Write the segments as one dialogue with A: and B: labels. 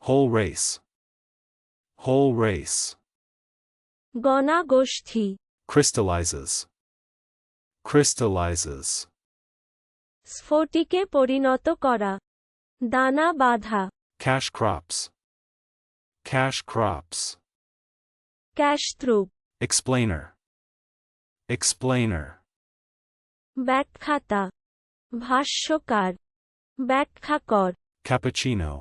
A: Whole race. Whole race.
B: গণগোষ্ঠী,
A: Crystallizes. Crystallizes.
B: স্ফটিকে পরিণত করা, দানা বাঁধা,
A: Cash crops. Cash crops.
B: ক্যাশত্রুপ,
A: Explainer. Explainer.
B: ব্যাখ্যাতা, ভাষ্যকার, ব্যাখ্যাকর,
A: Cappuccino.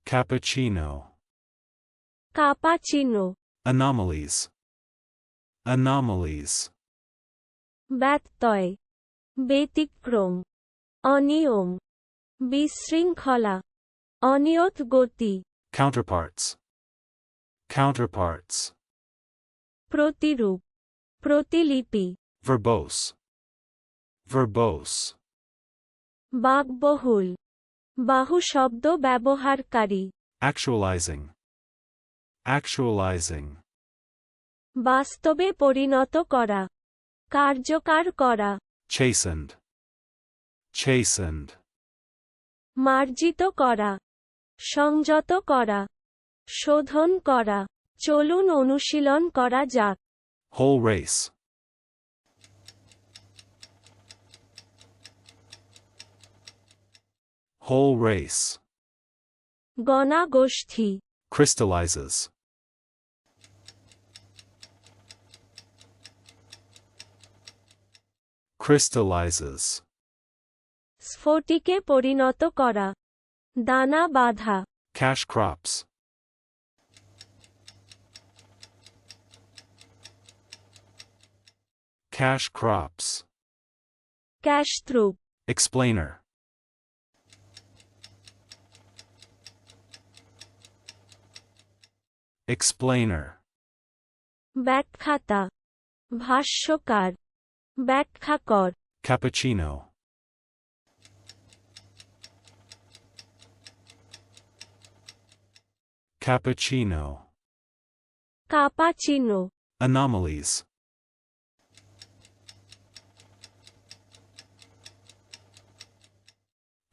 A: Cappuccino.
B: কাপাচিনো,
A: Anomalies. Anomalies.
B: ব্যত্যয়, ব্যতিক্রম, অনিয়ম, বিশৃঙ্খলা, অনিয়ত গতি,
A: Counterparts. Counterparts.
B: প্রতিরূপ, প্রতিলিপি,
A: Verbose. Verbose.
B: বাকবহুল, বাহু শব্দ ব্যবহারকারী,
A: Actualizing. Actualizing.
B: বাস্তবে পরিণত করা, কার্যকর করা,
A: Chastened. Chastened.
B: মার্জিত করা, সংযত করা, শোধন করা। চলুন অনুশীলন করা যাক।
A: Whole race. Whole race.
B: গণগোষ্ঠী,
A: Crystallizes. Crystallizes.
B: স্ফটিকে পরিণত করা, দানা বাঁধা,
A: Cash crops. Cash crops.
B: ক্যাশত্রুপ,
A: Explainer. Explainer.
B: ব্যাখ্যাতা, ভাষ্যকার, ব্যাখ্যাকর,
A: Cappuccino. Cappuccino.
B: কাপাচিনো,
A: Anomalies.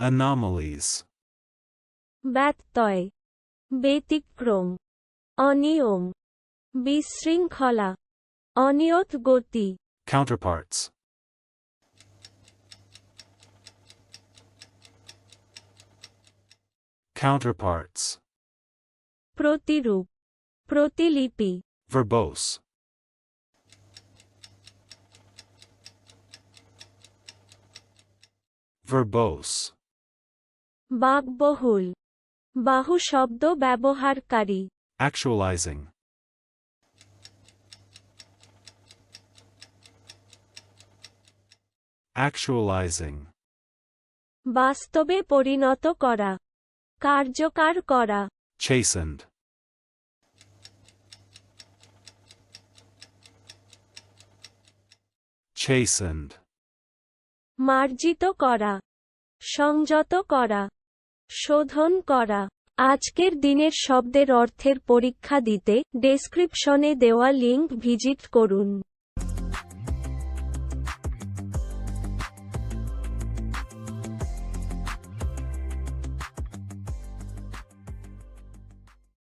A: Anomalies.
B: ব্যত্যয়, ব্যতিক্রম, অনিয়ম, বিশৃঙ্খলা, অনিয়ত গতি,
A: Counterparts. Counterparts.
B: প্রতিরূপ, প্রতিলিপি,
A: Verbose. Verbose.
B: বাকবহুল, বাহু শব্দ ব্যবহারকারী,
A: Actualizing. Actualizing.
B: বাস্তবে পরিণত করা, কার্যকর করা,
A: Chastened. Chastened.
B: মার্জিত করা, সংযত করা, শোধন করা। আজকের দিনের শব্দের অর্থের পরীক্ষা দিতে ডেসক্রিপশনে দেওয়া লিংক ভিজিট করুন।